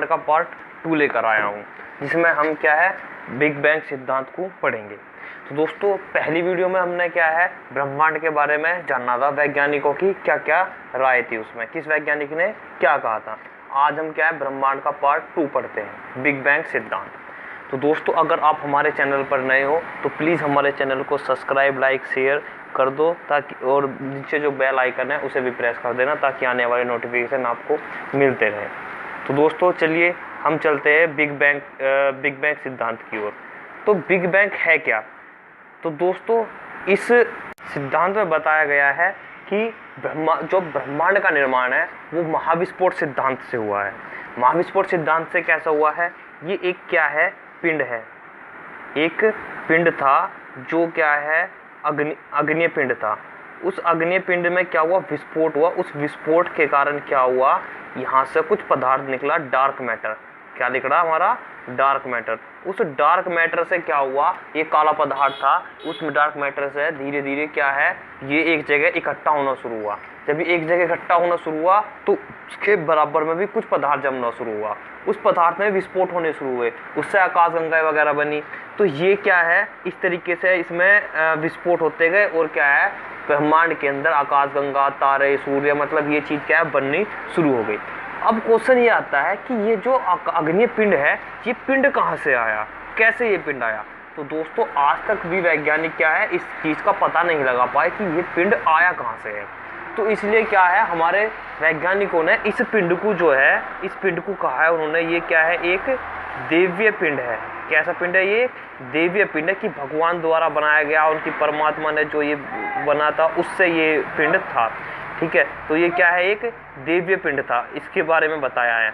का पार्ट 2 लेकर आया हूँ, जिसमें हम क्या है बिग बैंग सिद्धांत को पढ़ेंगे। तो दोस्तों पहली वीडियो में हमने क्या है ब्रह्मांड के बारे में जानना था, वैज्ञानिकों की क्या क्या राय थी, उसमें किस वैज्ञानिक ने क्या कहा था। आज हम क्या है ब्रह्मांड का पार्ट 2 पढ़ते हैं, बिग बैंग सिद्धांत। तो दोस्तों अगर आप हमारे चैनल पर नए हो तो प्लीज़ हमारे चैनल को सब्सक्राइब, लाइक, शेयर कर दो, ताकि और नीचे जो बेल आइकन है उसे भी प्रेस कर देना, ताकि आने वाले नोटिफिकेशन आपको मिलते रहे। तो दोस्तों चलिए हम चलते हैं बिग बैंग सिद्धांत की ओर। तो बिग बैंग है क्या? तो दोस्तों इस सिद्धांत में बताया गया है कि जो ब्रह्मांड का निर्माण है वो महाविस्फोट सिद्धांत से हुआ है। महाविस्फोट सिद्धांत से कैसा हुआ है? ये एक क्या है पिंड है, एक पिंड था जो क्या है अग्नि पिंड था। उस अग्नि पिंड में क्या हुआ, विस्फोट हुआ। उस विस्फोट के कारण क्या हुआ, यहाँ से कुछ पदार्थ निकला, डार्क मैटर। क्या निकला हमारा? Dark matter. उस डार्क मैटर से क्या हुआ, ये काला पदार्थ था, उस डार्क मैटर से धीरे धीरे क्या है ये एक जगह इकट्ठा होना शुरू हुआ। जब ये एक जगह इकट्ठा होना शुरू हुआ तो उसके बराबर में भी कुछ पदार्थ जमना शुरू हुआ। उस पदार्थ में विस्फोट होने शुरू हुए, उससे आकाशगंगाएं वगैरह बनी। तो ये क्या है इस तरीके से इसमें विस्फोट होते गए और क्या है ब्रह्मांड के अंदर आकाशगंगा, तारे, सूर्य, मतलब ये चीज़ क्या है बननी शुरू हो गई। अब क्वेश्चन ये आता है कि ये जो अग्नि पिंड है ये पिंड कहाँ से आया, कैसे ये पिंड आया? तो दोस्तों आज तक भी वैज्ञानिक क्या है इस चीज़ का पता नहीं लगा पाए कि ये पिंड आया कहाँ से है। तो इसलिए क्या है हमारे वैज्ञानिकों ने इस पिंड को जो है इस पिंड को कहा है उन्होंने ये क्या है एक देवीय पिंड है। कैसा पिंड है? ये देवीय पिंड है कि भगवान द्वारा बनाया गया, उनकी परमात्मा ने जो ये बना था उससे ये पिंड था। ठीक है, तो ये क्या है एक देवीय पिंड था, इसके बारे में बताया है।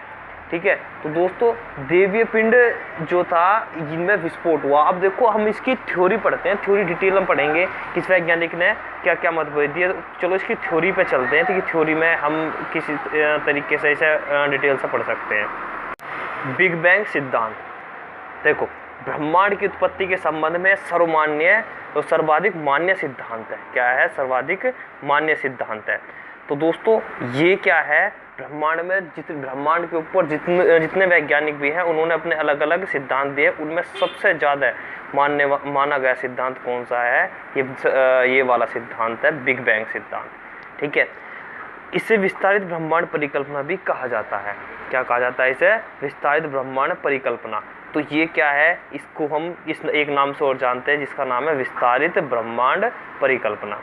ठीक है, तो दोस्तों देवीय पिंड जो था इनमें विस्फोट हुआ। अब देखो हम इसकी थ्योरी पढ़ते हैं, थ्योरी डिटेल में पढ़ेंगे किस वैज्ञानिक ने क्या क्या मतभेद दिए। चलो इसकी थ्योरी पे चलते हैं, ठीक है, थ्योरी में हम किसी तरीके से इसे डिटेल से पढ़ सकते हैं। बिग बैंग सिद्धांत देखो ब्रह्मांड की उत्पत्ति के संबंध में सर्वमान्य तो सर्वाधिक मान्य सिद्धांत है। क्या है? सर्वाधिक मान्य सिद्धांत है। तो दोस्तों ये क्या है ब्रह्मांड में ब्रह्मांड के ऊपर जितने वैज्ञानिक भी हैं उन्होंने अपने अलग अलग सिद्धांत दिए, उनमें सबसे ज़्यादा माना गया सिद्धांत कौन सा है? ये वाला सिद्धांत है बिग बैंग सिद्धांत। ठीक है, इसे विस्तारित ब्रह्मांड परिकल्पना भी कहा जाता है। क्या कहा जाता है इसे? विस्तारित ब्रह्मांड परिकल्पना। तो ये क्या है, इसको हम इस एक नाम से और जानते हैं जिसका नाम है विस्तारित ब्रह्मांड परिकल्पना।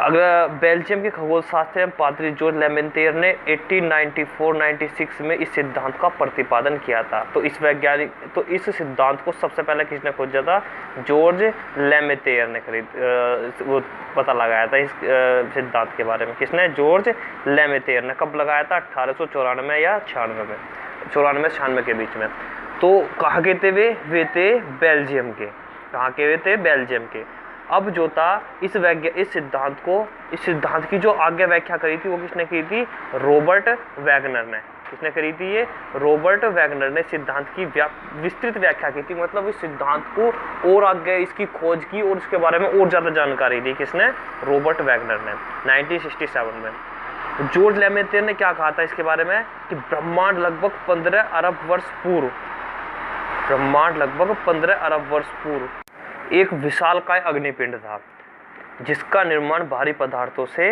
अगर बेल्जियम के खगोल शास्त्री पादरी जॉर्ज लेमेंतेयर ने 1894-96 में इस सिद्धांत का प्रतिपादन किया था। तो इस सिद्धांत को सबसे पहले किसने खोजा था? जॉर्ज लेमेंतेयर ने वो पता लगाया था इस सिद्धांत के बारे में। किसने? जॉर्ज लेमेंतेयर ने। कब लगाया था? 1894 या 96 में, 94-96 के बीच में। तो कहाँ के थे वे थे बेल्जियम के। कहाँ के वे थे? बेल्जियम के। अब जो था इस सिद्धांत की जो आगे व्याख्या करी थी वो किसने की थी? रॉबर्ट वैगनर ने। किसने करी थी? ये रॉबर्ट वैगनर ने सिद्धांत की विस्तृत व्याख्या की थी। मतलब इस सिद्धांत को और आगे इसकी खोज की और इसके बारे में और ज़्यादा जानकारी दी। किसने? रॉबर्ट वैगनर ने 1967 में। जॉर्ज लेमेंतेयर ने क्या कहा था इसके बारे में कि ब्रह्मांड लगभग 15 अरब वर्ष पूर्व एक विशालकाय अग्निपिंड था जिसका निर्माण भारी पदार्थों से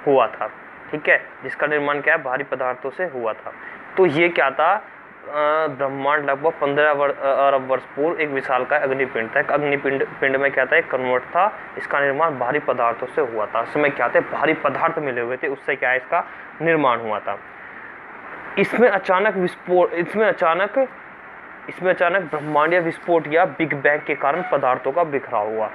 हुआ था। ठीक है, जिसका निर्माण क्या है? भारी पदार्थों से हुआ था। तो ये क्या था? ब्रह्मांड लगभग 15 अरब वर्ष पूर्व एक विशालकाय अग्निपिंड था। एक अग्निपिंड में क्या था? एक कन्वर्ट था। इसका निर्माण भारी पदार्थों से हुआ था। उसमें क्या थे? भारी पदार्थ मिले हुए थे, उससे क्या है इसका निर्माण हुआ था। इसमें अचानक ब्रह्मांडीय विस्फोट या बिग बैंग के कारण पदार्थों का बिखराव हुआ।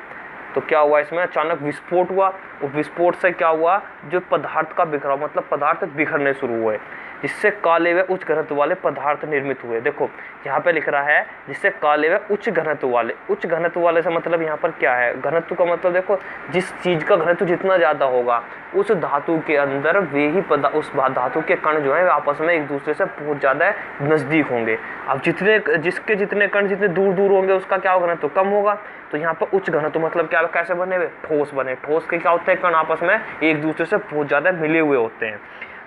तो क्या हुआ? इसमें अचानक विस्फोट हुआ और विस्फोट से क्या हुआ? जो पदार्थ का बिखराव, मतलब पदार्थ बिखरने शुरू हुए, जिससे काले व उच्च घनत्व वाले पदार्थ निर्मित हुए। देखो यहाँ पे लिख रहा है जिससे काले व उच्च घनत्व वाले से मतलब यहाँ पर क्या है? घनत्व का मतलब देखो जिस चीज़ का घनत्व जितना ज़्यादा होगा उस धातु के अंदर वे ही उस धातु के कण जो है आपस में एक दूसरे से बहुत ज़्यादा नज़दीक होंगे। अब जितने कण जितने दूर होंगे उसका क्या होगा? घनत्व कम होगा। तो यहाँ पर उच्च घनत्व मतलब क्या? कैसे बने हुए? ठोस बने। ठोस के क्या होते हैं? कण आपस में एक दूसरे से बहुत ज़्यादा मिले हुए होते हैं।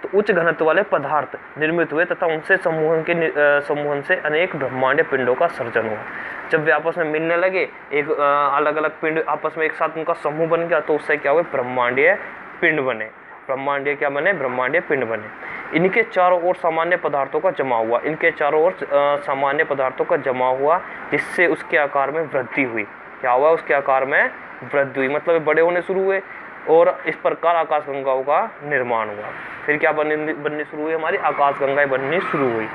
तो उच्च घनत्व वाले पदार्थ निर्मित हुए तथा उनसे समूहन से अनेक ब्रह्मांडीय पिंडों का सर्जन हुआ। जब वे आपस में मिलने लगे, एक अलग अलग पिंड आपस में एक साथ उनका समूह बन गया, तो उससे क्या हुए, ब्रह्मांडीय पिंड बने। ब्रह्मांडीय क्या बने, ब्रह्मांडीय पिंड बने। इनके चारों ओर सामान्य पदार्थों का जमा हुआ, इनके चारों ओर सामान्य पदार्थों का जमा हुआ, जिससे उसके आकार में वृद्धि हुई। क्या हुआ, उसके आकार में वृद्धि हुई, मतलब बड़े होने शुरू हुए और इस प्रकार आकाशगंगाओं का निर्माण हुआ। फिर क्या बननी शुरू हुई, हमारी आकाशगंगाएं बननी शुरू हुई।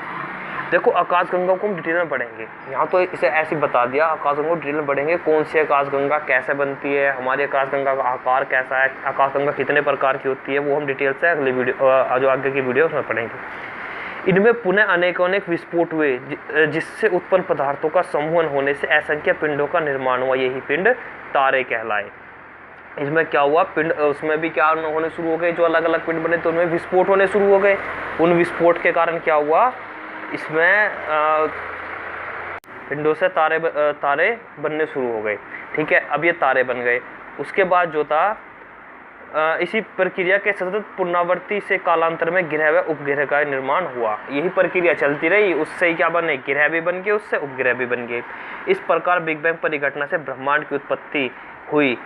देखो आकाशगंगा को हम डिटेल में पढ़ेंगे, यहाँ तो इसे ऐसे बता दिया, आकाशगंगा को डिटेल में पढ़ेंगे, कौन सी आकाशगंगा कैसे बनती है, हमारी आकाशगंगा का आकार कैसा है, आकाशगंगा कितने प्रकार की होती है, वो हम डिटेल से अगले वीडियो जो आगे की वीडियो उसमें पढ़ेंगे। इनमें पुनः अनेक विस्फोट हुए, जिससे उत्पन्न पदार्थों का समूहन होने से असंख्य पिंडों का निर्माण हुआ, यही पिंड तारे कहलाए। इसमें क्या हुआ, पिंड उसमें भी क्या होने शुरू हो गए, जो अलग अलग पिंड बने तो उनमें विस्फोट होने शुरू हो गए। उन विस्फोट के कारण क्या हुआ, इसमें पिंडों से तारे बनने शुरू हो गए। ठीक है, अब ये तारे बन गए। उसके बाद जो था इसी प्रक्रिया के सतत पुनरावृत्ति से कालांतर में ग्रह व उपग्रह का निर्माण हुआ। यही प्रक्रिया चलती रही, उससे ही क्या बने, ग्रह भी बन गए, उससे उपग्रह भी बन गए। इस प्रकार बिग बैंग परिघटना से ब्रह्मांड की उत्पत्ति हुई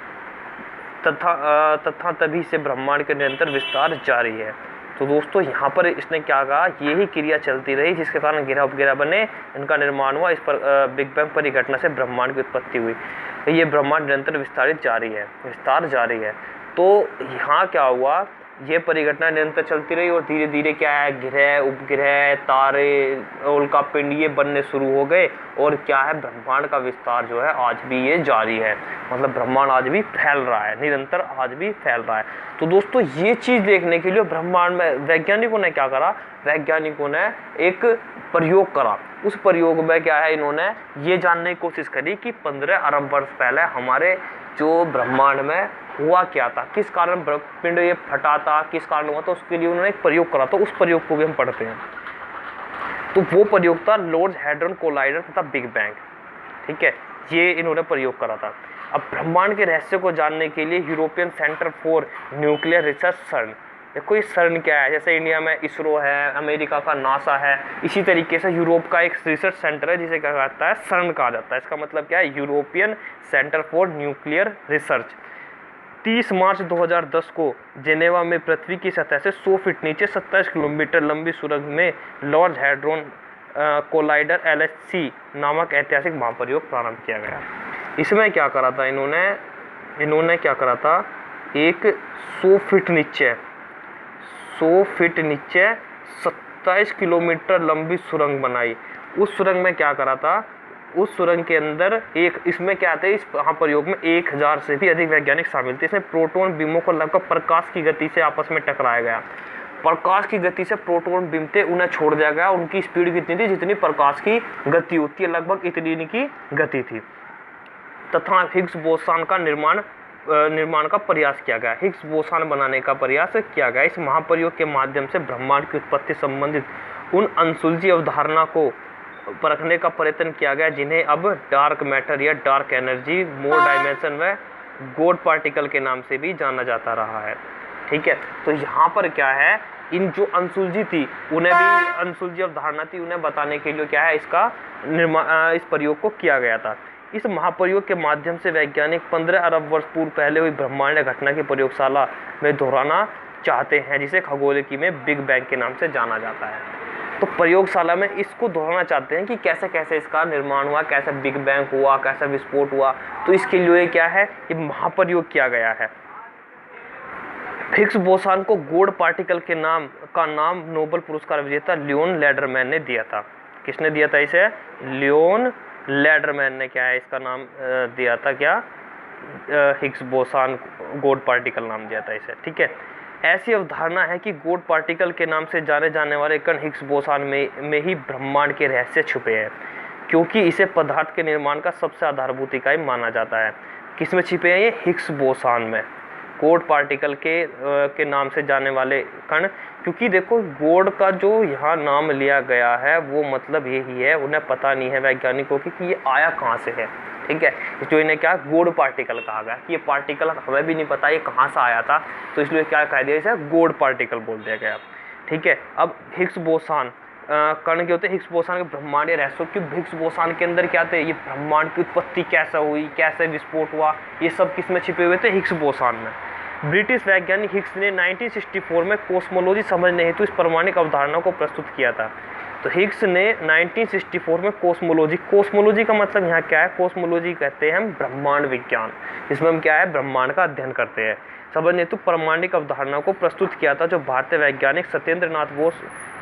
तथा तभी से ब्रह्मांड के निरंतर विस्तार जारी है। तो दोस्तों यहाँ पर इसने क्या कहा, यही क्रिया चलती रही जिसके कारण ग्रह उपग्रह बने, इनका निर्माण हुआ, इस पर बिग बैंग परिघटना से ब्रह्मांड की उत्पत्ति हुई। ये ब्रह्मांड निरंतर विस्तार जारी है। तो यहाँ क्या हुआ, ये परिघटना निरंतर चलती रही और धीरे धीरे क्या है, ग्रह उपग्रह तारे उल्कापिंड ये बनने शुरू हो गए और क्या है, ब्रह्मांड का विस्तार जो है आज भी ये जारी है। मतलब ब्रह्मांड आज भी फैल रहा है, निरंतर आज भी फैल रहा है। तो दोस्तों ये चीज़ देखने के लिए ब्रह्मांड में वैज्ञानिकों ने क्या करा, वैज्ञानिकों ने एक प्रयोग करा। उस प्रयोग में क्या है, इन्होंने ये जानने की कोशिश करी कि 15 अरब वर्ष पहले हमारे जो ब्रह्मांड में हुआ क्या था, किस कारण पिंड ये फटा था, किस कारण हुआ था, उसके लिए उन्होंने एक प्रयोग करा। तो उस प्रयोग को भी हम पढ़ते हैं। तो वो प्रयोग था लॉर्ड्स हैड्रॉन कोलाइडर तथा बिग बैंग। ठीक है, ये इन्होंने प्रयोग करा था। अब ब्रह्मांड के रहस्य को जानने के लिए European centre for nuclear research सर्न, देखो ये सर्न क्या है, जैसे इंडिया में इसरो है, अमेरिका का नासा है, इसी तरीके से यूरोप का एक रिसर्च सेंटर है जिसे क्या कहता है, सर्न कहा जाता है। इसका मतलब क्या है, European centre for nuclear research. 30 मार्च 2010 को जेनेवा में पृथ्वी की सतह से 100 फीट नीचे 27 किलोमीटर लंबी सुरंग में लॉर्ड्स हैड्रॉन कोलाइडर LHC नामक ऐतिहासिक महाप्रयोग प्रारंभ किया गया। इसमें क्या करा था इन्होंने क्या करा था, एक 100 फीट नीचे 27 किलोमीटर लंबी सुरंग बनाई। उस सुरंग में क्या करा था, उस सुरंग के अंदर इसमें क्या थे, इस प्रयोग में 1000 से भी अधिक वैज्ञानिक शामिल थे। इसमें प्रोटॉन बीमों को लगभग प्रकाश की गति से आपस में टकराया गया। प्रकाश की गति से प्रोटॉन बीम थे, उन्हें छोड़ दिया गया। उनकी स्पीड कितनी थी, जितनी प्रकाश की गति होती है, लगभग इतनी इनकी गति थी। तथा हिग्स बोसान का निर्माण का प्रयास किया गया। हिग्स बोसान बनाने का प्रयास किया गया। इस महाप्रयोग के माध्यम से ब्रह्मांड की उत्पत्ति संबंधित उन अनसुलझी अवधारणा को परखने का प्रयत्न किया गया जिन्हें अब डार्क मैटर या डार्क एनर्जी, मोर डायमेंशन व गॉड पार्टिकल के नाम से भी जाना जाता रहा है। ठीक है, तो यहाँ पर क्या है, इन जो अनसुलझी थी उन्हें भी, अनसुलझी अवधारणा थी, उन्हें बताने के लिए क्या है, इसका इस प्रयोग को किया गया था। इस महाप्रयोग के माध्यम से वैज्ञानिक 15 अरब वर्ष पूर्व पहले हुई ब्रह्मांड घटना की प्रयोगशाला में दोहराना चाहते हैं, जिसे खगोलिकी में बिग बैंग के नाम से जाना जाता है। तो प्रयोगशाला में इसको दोहराना चाहते हैं कि कैसे कैसे इसका निर्माण हुआ, कैसे बिग बैंग हुआ, कैसे विस्फोट हुआ। तो इसके लिए क्या है, ये महाप्रयोग किया गया है। हिग्स बोसान को गॉड पार्टिकल के नाम नोबेल पुरस्कार विजेता लियोन लैडरमैन ने दिया था। किसने दिया था इसे, लियोन लैडरमैन ने क्या है इसका नाम दिया था, क्या, हिग्स बोसान गॉड पार्टिकल नाम दिया था इसे। ठीक है, ऐसी अवधारणा है कि गॉड पार्टिकल के नाम से जाने जाने वाले कण हिग्स बोसान में ही ब्रह्मांड के रहस्य छुपे हैं, क्योंकि इसे पदार्थ के निर्माण का सबसे आधारभूत इकाई माना जाता है। किस में छिपे हैं ये, हिग्स बोसान में, गॉड पार्टिकल के नाम से जाने वाले कण। क्योंकि देखो गॉड का जो यहाँ नाम लिया गया है वो मतलब यही है, उन्हें पता नहीं है वैज्ञानिकों की कि ये आया कहाँ से है। ठीक है, इसलिए इन्हें क्या गॉड पार्टिकल कहा गया कि ये पार्टिकल हमें भी नहीं पता ये कहाँ से आया था, तो इसलिए क्या कह दिया, इसे गॉड पार्टिकल बोल दिया गया। ठीक है। अब हिग्स बोसान कण के होते हैं, हिग्स बोसान के ब्रह्मांडीय रहस्यों की। हिग्स बोसान के अंदर क्या थे, ये ब्रह्मांड की उत्पत्ति कैसे हुई, कैसे विस्फोट हुआ, ये सब किस में छिपे हुए थे, हिग्स बोसान में। ब्रिटिश वैज्ञानिक हिग्स ने 1964 में कोस्मोलॉजी समझने हेतु इस प्रामाणिक अवधारणा को प्रस्तुत किया था। तो हिग्स ने 1964 में कोस्मोलॉजी का मतलब यहाँ क्या है, कोस्मोलॉजी कहते हैं हम ब्रह्मांड विज्ञान, इसमें हम क्या है, ब्रह्मांड का अध्ययन करते हैं, समझने हेतु प्रामाणिक अवधारणा को प्रस्तुत किया था, जो भारतीय वैज्ञानिक सत्येंद्र नाथ बोस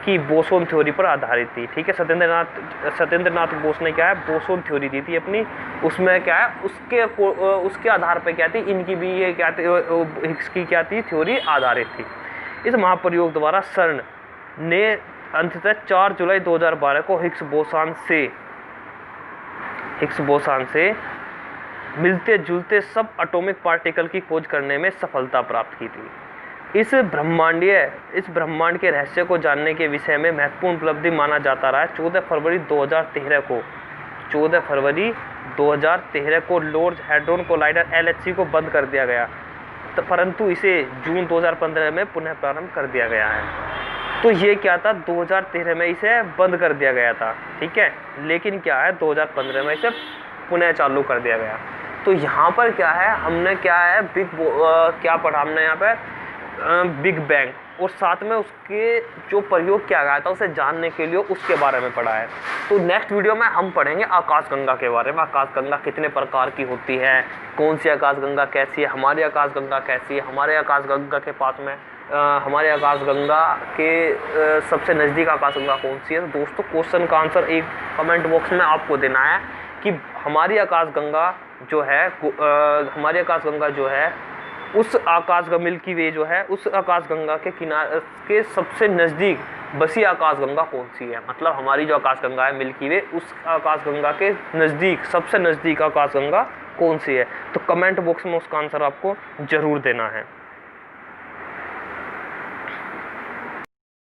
की बोसोन थ्योरी पर आधारित थी। ठीक है, सत्येंद्र नाथ बोस ने क्या है, बोसोन थ्योरी दी थी अपनी, उसमें क्या है, उसके आधार पर क्या थी, इनकी भी ये क्या थी, हिग्स की क्या थी, थ्योरी आधारित थी। इस महाप्रयोग द्वारा सर्न ने अंततः 4 जुलाई 2012 को हिग्स बोसान से मिलते जुलते सब एटॉमिक पार्टिकल की खोज करने में सफलता प्राप्त की थी। इस ब्रह्मांड के रहस्य को जानने के विषय में महत्वपूर्ण उपलब्धि माना जाता रहा है। 14 फरवरी 2013 को लॉर्ड हैड्रॉन कोलाइडर LHC को बंद कर दिया गया, परंतु इसे जून 2015 में पुनः प्रारंभ कर दिया गया है। तो ये क्या था, 2013 में इसे बंद कर दिया गया था, ठीक है, लेकिन क्या है, 2015 में इसे पुनः चालू कर दिया गया। तो यहाँ पर क्या है, हमने क्या है, क्या पढ़ा हमने यहाँ पे, बिग बैंग, और साथ में उसके जो प्रयोग किया गया था उसे जानने के लिए उसके बारे में पढ़ा है। तो नेक्स्ट वीडियो में हम पढ़ेंगे आकाशगंगा के बारे में, आकाशगंगा कितने प्रकार की होती है, कौन सी आकाशगंगा कैसी है, हमारी आकाशगंगा कैसी है, हमारे आकाशगंगा के पास में हमारे आकाशगंगा के सबसे नज़दीक आकाशगंगा कौन सी है। तो दोस्तों क्वेश्चन का आंसर एक कमेंट बॉक्स में आपको देना है कि हमारी आकाशगंगा जो है उस आकाशगंगा मिल्की वे जो है उस आकाशगंगा के किनारे के सबसे नज़दीक बसी आकाशगंगा कौन सी है, मतलब हमारी जो आकाशगंगा है मिल्की वे, उस आकाशगंगा के नज़दीक सबसे नज़दीक आकाशगंगा कौन सी है। तो कमेंट बॉक्स में उसका आंसर आपको ज़रूर देना है।